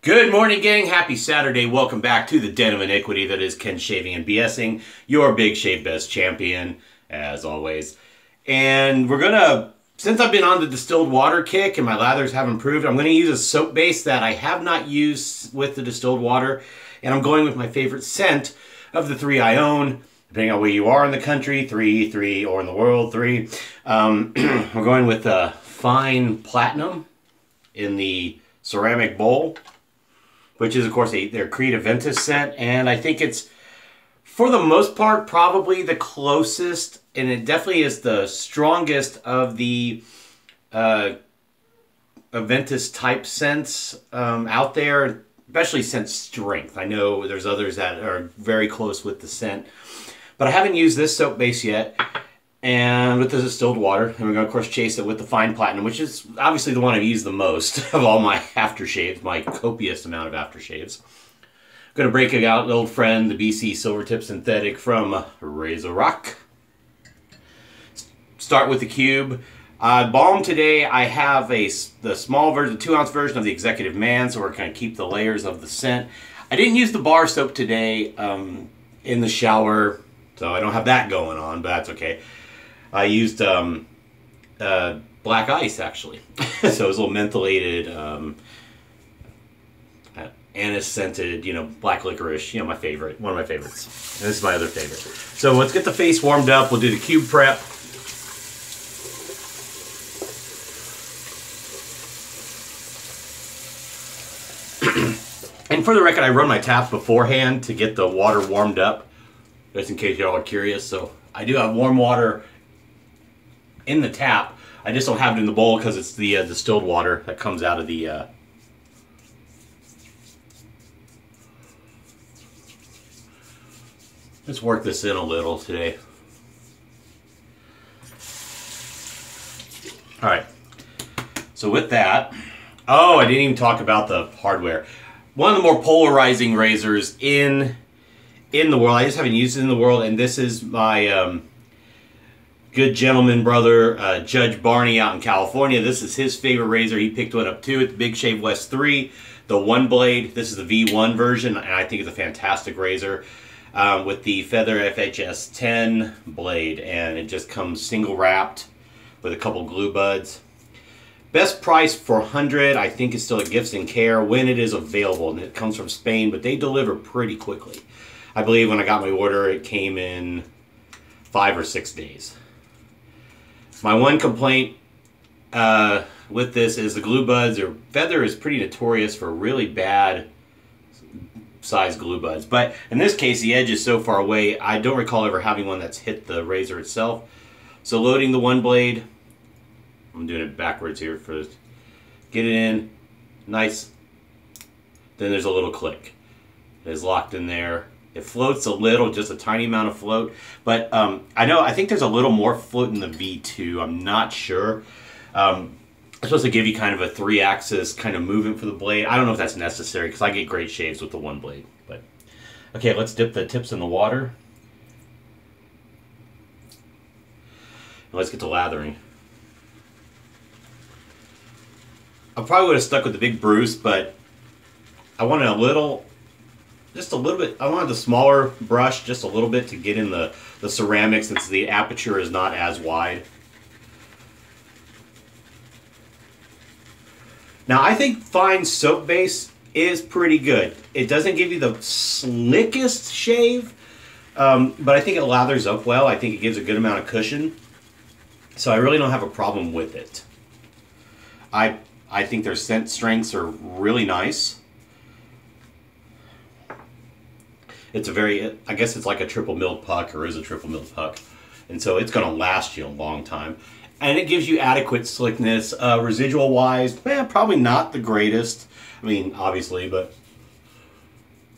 Good morning, gang. Happy Saturday. Welcome back to the Den of Iniquity that is Ken Shaving and BSing, your Big Shave Best champion, as always. And we're going to, since I've been on the distilled water kick and my lathers have improved, I'm going to use a soap base that I have not used with the distilled water. And I'm going with my favorite scent of the three I own, depending on where you are in the country, three, or in the world, three. We're going with Fine Platinum in the ceramic bowl, which is, of course, their Creative Ventus scent. And I think it's, for the most part, probably the closest, and it definitely is the strongest of the Ventus type scents out there, especially scent strength. I know there's others that are very close with the scent, but I haven't used this soap base yet. And with the distilled water, and we're going to, of course, chase it with the Fine Platinum, which is obviously the one I've used the most of all my aftershaves, my copious amount of aftershaves. I'm going to break it out, an old friend, the BC Silvertip Synthetic from Razor Rock. Start with the cube. Balm today, I have the small version, the 2-ounce version of the Executive Man, so we're going to keep the layers of the scent. I didn't use the bar soap today in the shower, so I don't have that going on, but that's okay. I used black ice, actually. So it was a little mentholated, anise-scented, black licorice. My favorite, one of my favorites. And this is my other favorite. So let's get the face warmed up. We'll do the cube prep. And for the record, I run my taps beforehand to get the water warmed up, just in case y'all are curious. So I do have warm water in the tap. I just don't have it in the bowl because it's the distilled water that comes out of the let's work this in a little today. All right, so with that, oh, I didn't even talk about the hardware. One of the more polarizing razors in the world. I just haven't used it in the world, and this is my good gentleman brother, Judge Barney out in California. This is his favorite razor. He picked one up too at the Big Shave West 3, the OneBlade. This is the V1 version, and I think it's a fantastic razor with the Feather FHS 10 blade, and it just comes single wrapped with a couple glue buds. Best price for 100, I think, is still at Gifts and Care when it is available, and it comes from Spain, but they deliver pretty quickly. I believe when I got my order, it came in 5 or 6 days. My one complaint with this is the glue buds. Or Feather is pretty notorious for really bad size glue buds. But in this case, the edge is so far away, I don't recall ever having one that's hit the razor itself. So loading the OneBlade, I'm doing it backwards here first. Get it in, nice. Then there's a little click. It is locked in there. It floats a little, just a tiny amount of float. But I think there's a little more float in the V2. I'm not sure. It's supposed to give you kind of a 3-axis kind of movement for the blade. I don't know if that's necessary because I get great shaves with the OneBlade. But okay, let's dip the tips in the water. And let's get to lathering. I probably would have stuck with the big Bruce, but I wanted just a little bit. I wanted the smaller brush, just a little bit, to get in the ceramic, since the aperture is not as wide. Now, I think Fine soap base is pretty good. It doesn't give you the slickest shave, but I think it lathers up well. I think it gives a good amount of cushion. So I really don't have a problem with it. I think their scent strengths are really nice. It's a very, I guess it's like a triple milled puck, or is a triple milled puck. And so it's going to last you a long time. And it gives you adequate slickness. Residual wise, probably not the greatest. I mean, obviously, but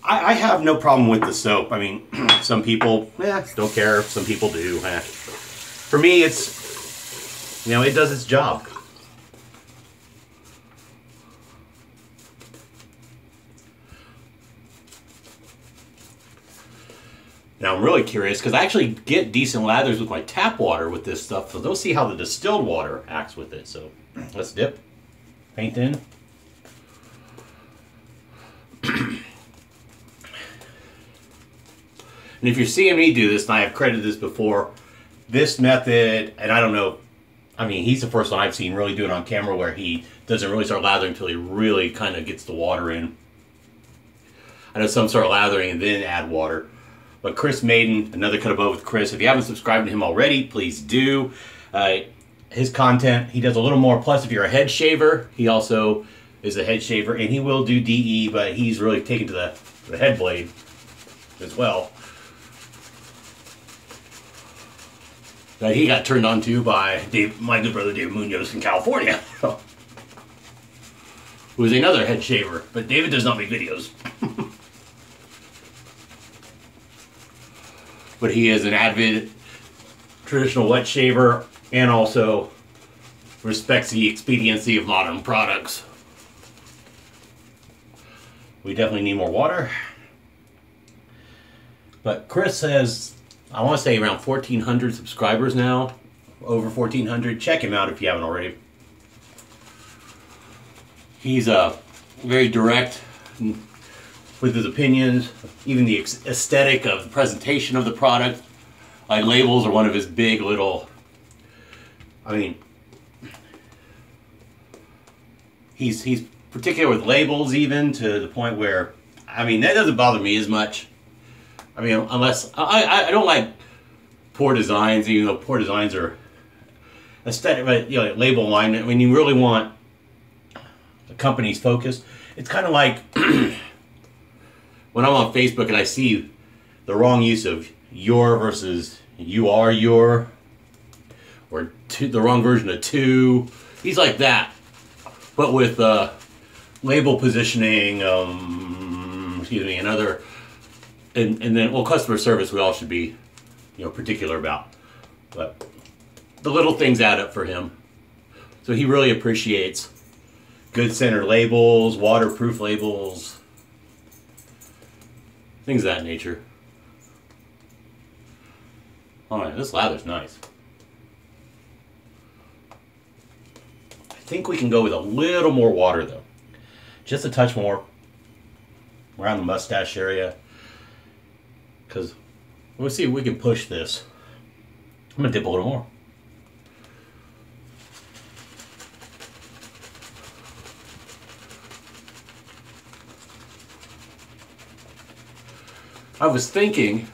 I have no problem with the soap. I mean, some people, don't care. Some people do. For me, it's, it does its job. Now I'm really curious because I actually get decent lathers with my tap water with this stuff, so let's see how the distilled water acts with it. So let's dip, paint in. And if you're seeing me do this, and I have credited this before, this method, and I don't know, I mean, he's the first one I've seen really do it on camera where he doesn't really start lathering until he really kind of gets the water in. I know some start lathering and then add water. But Chris Maiden, another cut above with Chris. If you haven't subscribed to him already, please do. His content, he does a little more. Plus, if you're a head shaver, he also is a head shaver. And he will do DE, but he's really taken to the head blade as well. That he got turned on to by my good brother David Munoz in California. Who is another head shaver. But David does not make videos. But he is an avid traditional wet shaver and also respects the expediency of modern products. We definitely need more water. But Chris has, I want to say, around 1,400 subscribers now. Over 1,400. Check him out if you haven't already. He's very direct with his opinions, even the aesthetic of the presentation of the product. Like labels are one of his big little, I mean, he's particular with labels, even to the point where, I mean, that doesn't bother me as much. I mean, unless, I don't like poor designs, even though poor designs are aesthetic, but, you know, like label alignment, when you really want the company's focus, it's kind of like when I'm on Facebook and I see the wrong use of your versus you are your, or the wrong version of to, he's like that, but with label positioning, excuse me, another, and then, well, customer service we all should be, you know, particular about, but the little things add up for him. So he really appreciates good center labels, waterproof labels, things of that nature. Oh man, this lather's nice. I think we can go with a little more water though. Just a touch more around the mustache area. Because we'll see if we can push this. I'm going to dip a little more. I was thinking,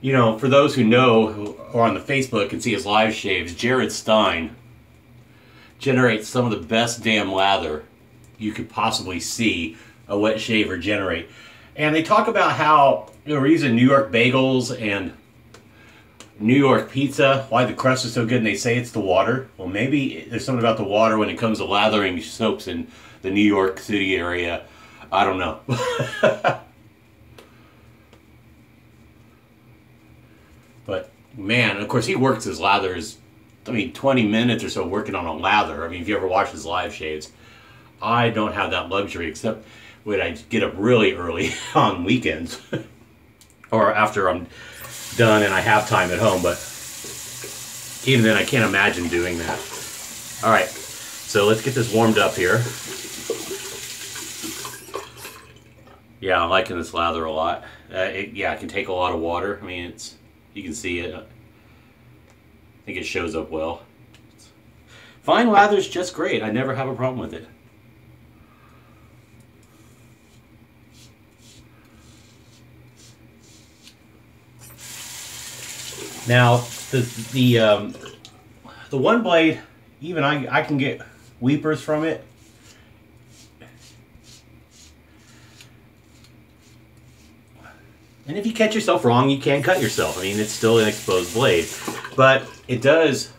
you know, for those who know, who are on the Facebook and see his live shaves, Jared Stein generates some of the best damn lather you could possibly see a wet shaver generate. And they talk about how, you know, we're using New York bagels and New York pizza, why the crust is so good, and they say it's the water. Well, maybe there's something about the water when it comes to lathering soaps in the New York City area. I don't know. But, man, of course, he works his lathers, I mean, 20 minutes or so working on a lather. I mean, if you ever watch his live shaves, I don't have that luxury, except when I get up really early on weekends. Or after I'm done and I have time at home, but even then I can't imagine doing that. Alright, so let's get this warmed up here. Yeah, I'm liking this lather a lot. Yeah, it can take a lot of water. I mean, you can see it. I think it shows up well. Fine lather's just great. I never have a problem with it. Now, the OneBlade, even I can get weepers from it. And if you catch yourself wrong, you can cut yourself. I mean, it's still an exposed blade. But it does...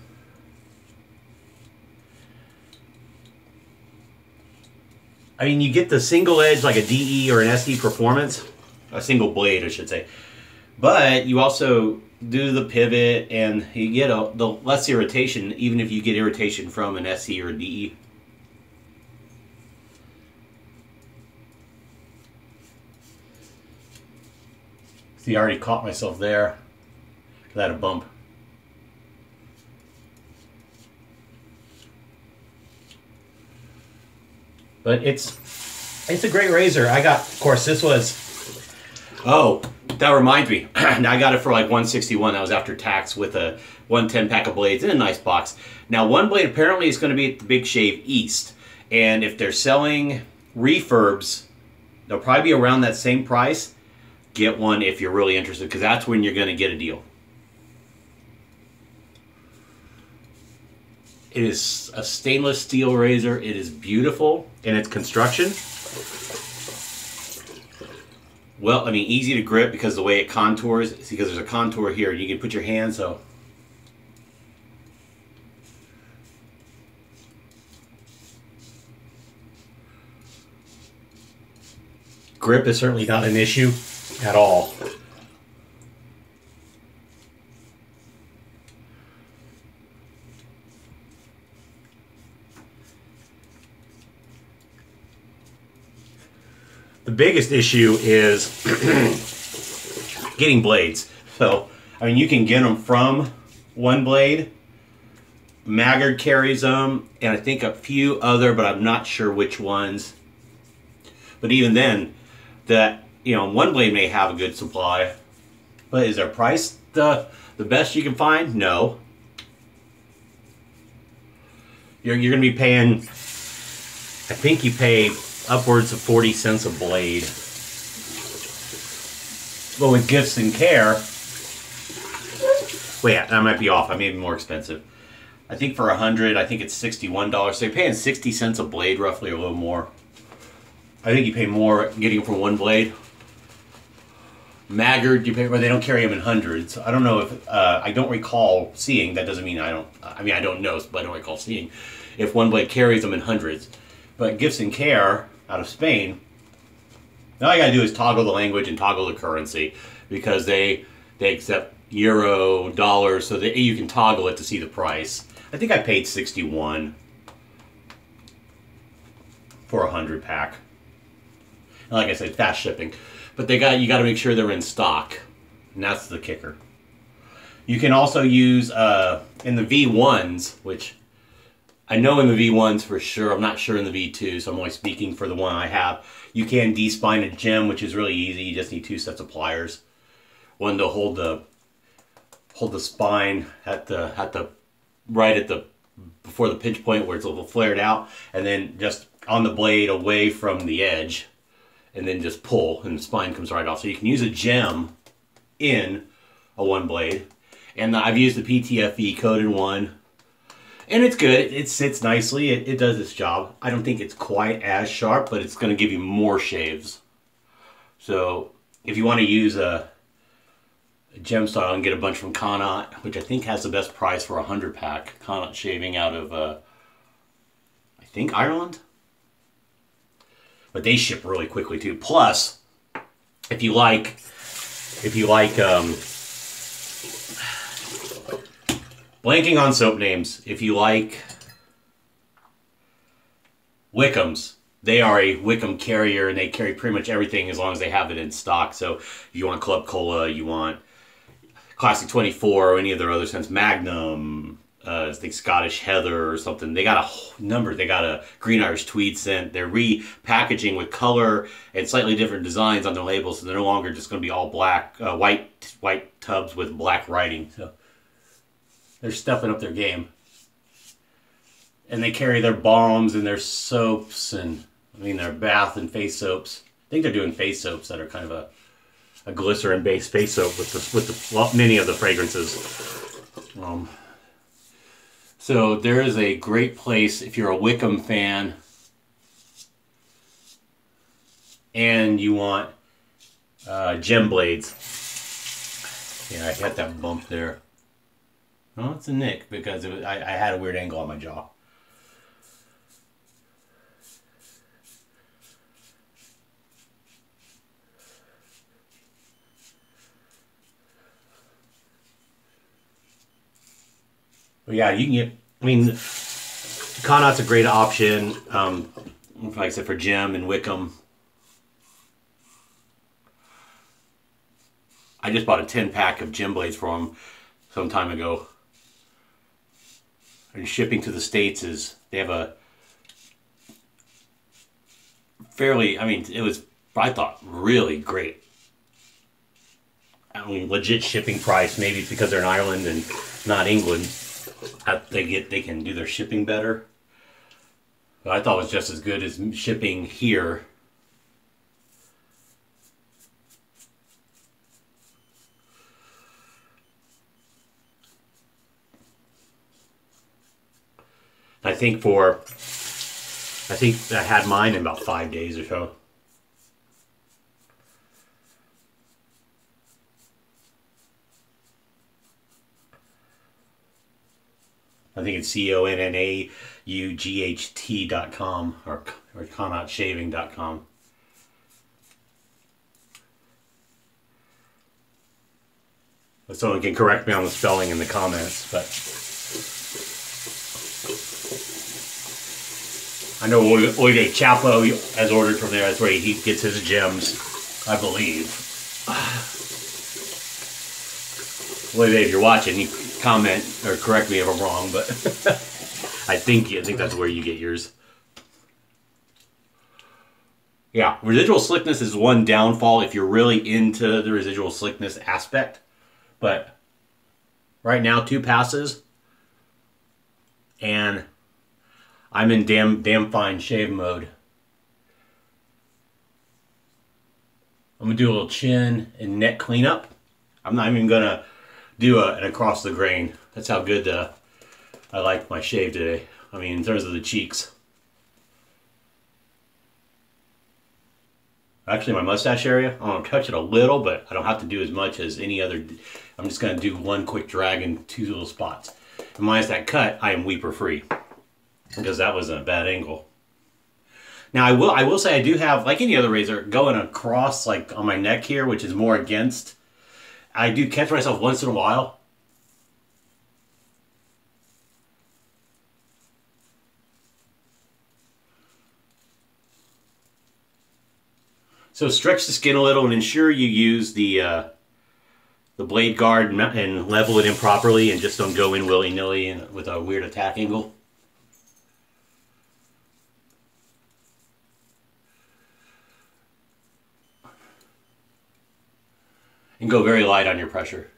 I mean, you get the single edge like a DE or an SE performance. A single blade, I should say. But you also do the pivot and you get the less irritation, even if you get irritation from an SE or a DE. See, I already caught myself there. I had a bump. But it's a great razor. I got, of course, this was, oh, That reminds me, I got it for like $161. That was after tax with a 110 pack of blades in a nice box. Now, OneBlade apparently is going to be at the Big Shave East. And if they're selling refurbs, they'll probably be around that same price. Get one if you're really interested, because that's when you're going to get a deal. It is a stainless steel razor. It is beautiful in its construction. Well, I mean, easy to grip because the way it contours, because there's a contour here. You can put your hand so. Grip is certainly not an issue at all. The biggest issue is getting blades. So, I mean, you can get them from OneBlade. Maggard carries them, and I think a few other, but I'm not sure which ones. But even then, that, you know, OneBlade may have a good supply, but is their price the best you can find? No. You're going to be paying, I think you pay upwards of 40 cents a blade. But with Gifts and Care, wait, that might be off. I may be more expensive. I think for 100, I think it's $61. So you're paying 60 cents a blade, roughly, or a little more. I think you pay more getting them from OneBlade. Maggard, you pay, or they don't carry them in hundreds. I don't know if, I don't recall seeing, that doesn't mean I don't know, but I don't recall seeing if OneBlade carries them in hundreds. But Gifts and Care, out of Spain, all you gotta do is toggle the language and toggle the currency, because they accept euro, dollars, so that you can toggle it to see the price. I think I paid 61 for a 100 pack. And like I said, fast shipping, but you got to make sure they're in stock, and that's the kicker. You can also use in the V1s, which I know in the V1s for sure. I'm not sure in the V2, so I'm only speaking for the one I have. You can de-spine a gem, which is really easy. You just need 2 sets of pliers. One to hold the spine before the pinch point where it's a little flared out, and then just on the blade away from the edge, and then just pull, and the spine comes right off. So you can use a gem in a OneBlade, and I've used the PTFE coated one. And it's good. It sits nicely. It does its job. I don't think it's quite as sharp, but it's going to give you more shaves. So if you want to use a gem style and get a bunch from Connaught, which I think has the best price for a 100 pack, Connaught shaving out of, I think Ireland. But they ship really quickly too. Plus, if you like, blanking on soap names. If you like Wickham's, they are a Wickham carrier, and they carry pretty much everything as long as they have it in stock. So if you want Club Cola, you want Classic 24, or any of their other scents, Magnum, I think Scottish Heather or something. They got a whole number. They got a Green Irish Tweed scent. They're repackaging with color and slightly different designs on their labels, so they're no longer just going to be all black, white tubs with black writing. So they're stepping up their game. And they carry their balms and their soaps, and I mean their bath and face soaps. I think they're doing face soaps that are kind of a glycerin-based face soap with many of the fragrances. So there is a great place if you're a Wickham fan and you want gem blades. Yeah, I hit that bump there. Well, it's a nick because I had a weird angle on my jaw. But yeah, you can get, I mean, Connaught's a great option, like I said, for gem and Wickham. I just bought a 10-pack of gem blades from them some time ago. And shipping to the States they have a fairly, I mean, it was, I thought, really great not legit shipping price. Maybe it's because they're in Ireland and not England. They can do their shipping better. But I thought it was just as good as shipping here. I think I had mine in about 5 days or so. I think it's CONNAUGHT.com or ConnoutShaving.com. Someone can correct me on the spelling in the comments, but I know Oide Chapo has ordered from there. That's where he gets his gems, I believe. Oide, if you're watching, you comment or correct me if I'm wrong, but I think that's where you get yours. Yeah, residual slickness is one downfall if you're really into the residual slickness aspect. But right now, 2 passes, and I'm in damn fine shave mode. I'm gonna do a little chin and neck cleanup. I'm not even gonna do an across the grain. That's how good I like my shave today. I mean, in terms of the cheeks. Actually, my mustache area, I'm gonna touch it a little, but I don't have to do as much as any other. I'm just gonna do one quick drag in 2 little spots. And minus that cut, I am weeper free, because that was a bad angle. Now I will say I do have, like any other razor, going across like on my neck here, which is more against. I do catch myself once in a while. So stretch the skin a little and ensure you use the blade guard and level it in properly, and just don't go in willy-nilly and with a weird attack angle. And go very light on your pressure.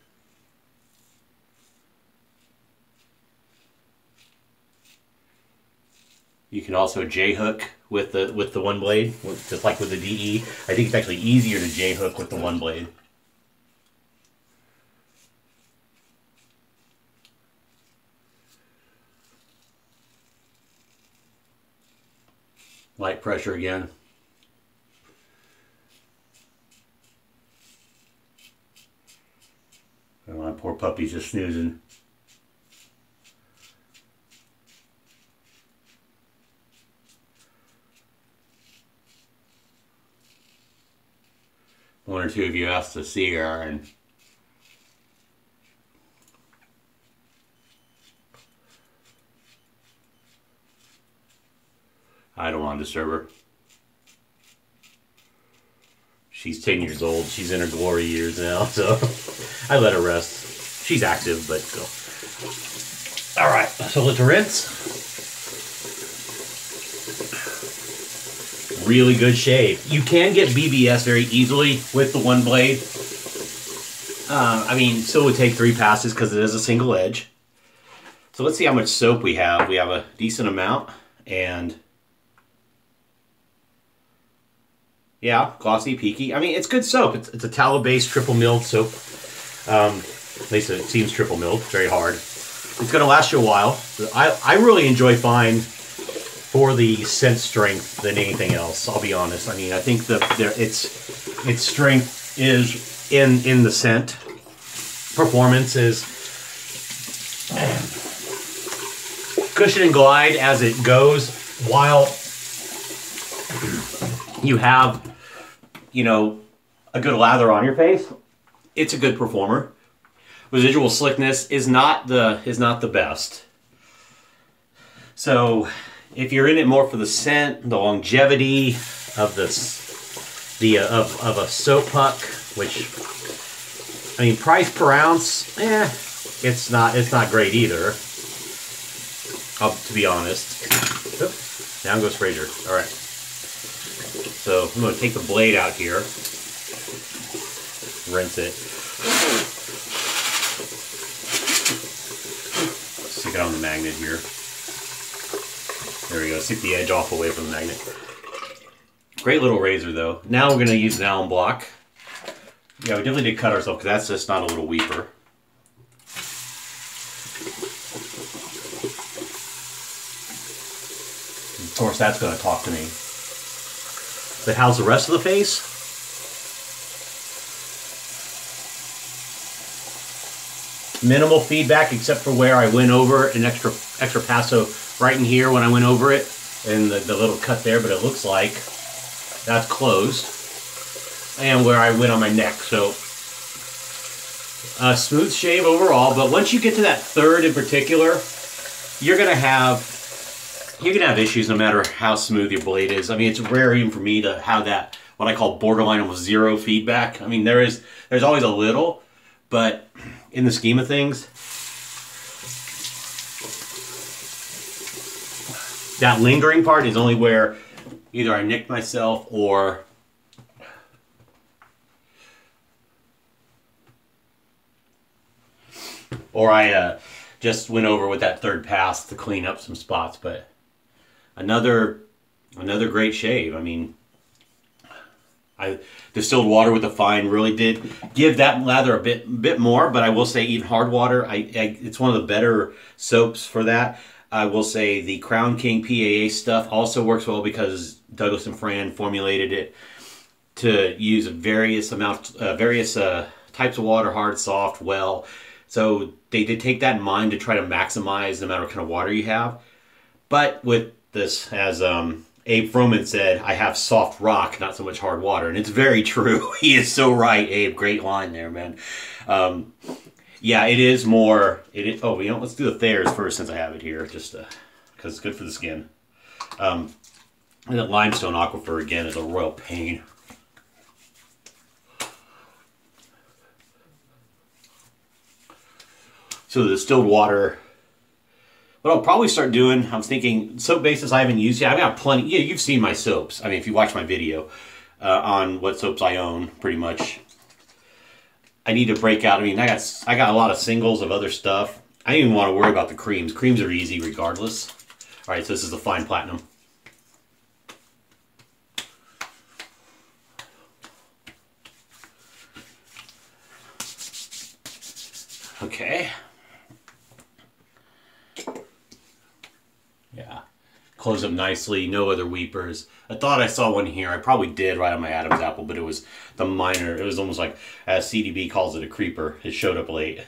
You can also J-hook with the OneBlade, just like with the DE. I think it's actually easier to J-hook with the OneBlade. Light pressure again. Oh, my poor puppy's just snoozing. One or two of you asked to see her, and I don't want to disturb her. She's 10 years old. She's in her glory years now, so I let her rest. She's active, but still. All right, so let's rinse. Really good shave. You can get BBS very easily with the OneBlade. I mean, still would take 3 passes because it is a single edge. So let's see how much soap we have. We have a decent amount, and yeah, glossy, peaky. I mean, it's good soap. It's a tallow-based triple milled soap. At least it seems triple milled. Very hard. It's going to last you a while. I really enjoy Fine for the scent strength than anything else. I'll be honest. I mean, I think its strength is in the scent. Performance is cushion and glide as it goes, while you have, you know, a good lather on your face. It's a good performer. Residual slickness is not the best. So if you're in it more for the scent, the longevity of of a soap puck, which, I mean, price per ounce, it's not great either. To be honest. Oop, down goes Fraser. All right. So I'm going to take the blade out here, rinse it. Stick it on the magnet here. There we go. Stick the edge off away from the magnet. Great little razor though. Now we're going to use an Allen block. Yeah, we definitely did cut ourselves because that's just not a little weeper. Of course, that's going to talk to me. But how's the rest of the face? Minimal feedback except for where I went over an extra passo right in here when I went over it, and the little cut there, but it looks like that's closed. And where I went on my neck. So smooth shave overall, but once you get to that third in particular, you're gonna have issues no matter how smooth your blade is. I mean, it's rare even for me to have that what I call borderline almost zero feedback. I mean, there's always a little, but in the scheme of things, that lingering part is only where either I nicked myself or I just went over with that third pass to clean up some spots. But another great shave. I mean, distilled water with the fine really did give that lather a bit more, but I will say even hard water, it's one of the better soaps for that. I will say the Crown King PAA stuff also works well because Douglas and Fran formulated it to use various types of water, hard, soft, well. So they did take that in mind to try to maximize no matter what kind of water you have. But with this, as Abe Froman said, I have soft rock, not so much hard water. And it's very true. He is so right, Abe. Great line there, man. Yeah, it is more... oh, let's do the Thayers first since I have it here, just because it's good for the skin. And the limestone aquifer, again, is a royal pain. So the distilled water... What I'll probably start doing, I was thinking, soap bases I haven't used yet. I've got plenty. Yeah, you've seen my soaps. I mean, if you watch my video on what soaps I own, pretty much. I need to break out. I mean, I got a lot of singles of other stuff. I don't even want to worry about the creams. Creams are easy regardless. All right, so this is the fine platinum. Okay. Yeah, close up nicely, no other weepers. I thought I saw one here. I probably did right on my Adam's apple, but it was the minor. It was almost like, as CDB calls it, a creeper. It showed up late.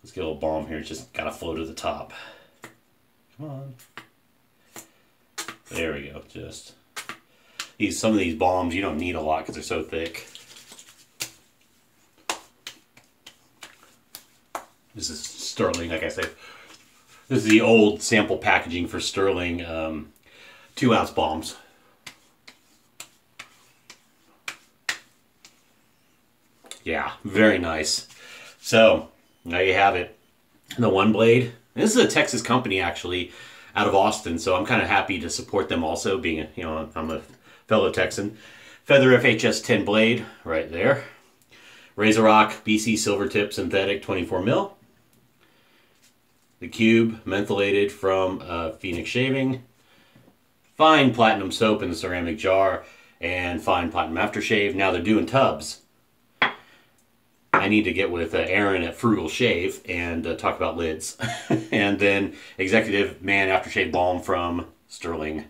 Let's get a little balm here. It's just got to flow to the top. Come on. There we go. Just some of these balms you don't need a lot because they're so thick. This is Sterling, like I said. This is the old sample packaging for Sterling 2-ounce bombs. Yeah, very nice. So, there you have it. The OneBlade. This is a Texas company, actually, out of Austin, so I'm kind of happy to support them also, being, I'm a fellow Texan. Feather FHS 10 blade, right there. Razor Rock BC Silver Tip Synthetic 24 mil. The Cube, mentholated from Phoenix Shaving. Fine platinum soap in the ceramic jar. And fine platinum aftershave. Now they're doing tubs. I need to get with Aaron at Frugal Shave and talk about lids. And then Executive Man Aftershave Balm from Sterling.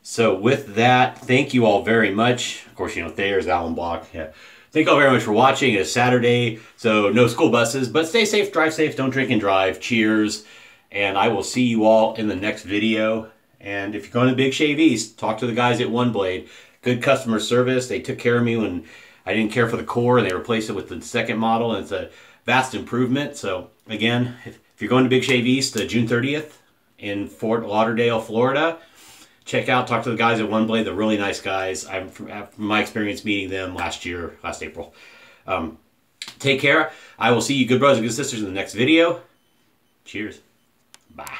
So with that, thank you all very much. Of course, Thayer's Allen Block. Yeah. Thank you all very much for watching. It's Saturday, so no school buses, but stay safe, drive safe, don't drink and drive. Cheers, and I will see you all in the next video. And if you're going to Big Shave East, talk to the guys at OneBlade. Good customer service. They took care of me when I didn't care for the core, and they replaced it with the second model, and it's a vast improvement. So again, if you're going to Big Shave East, June 30th in Fort Lauderdale, Florida, check out, talk to the guys at OneBlade. They're really nice guys. From my experience meeting them last April. Take care. I will see you good brothers and good sisters in the next video. Cheers. Bye.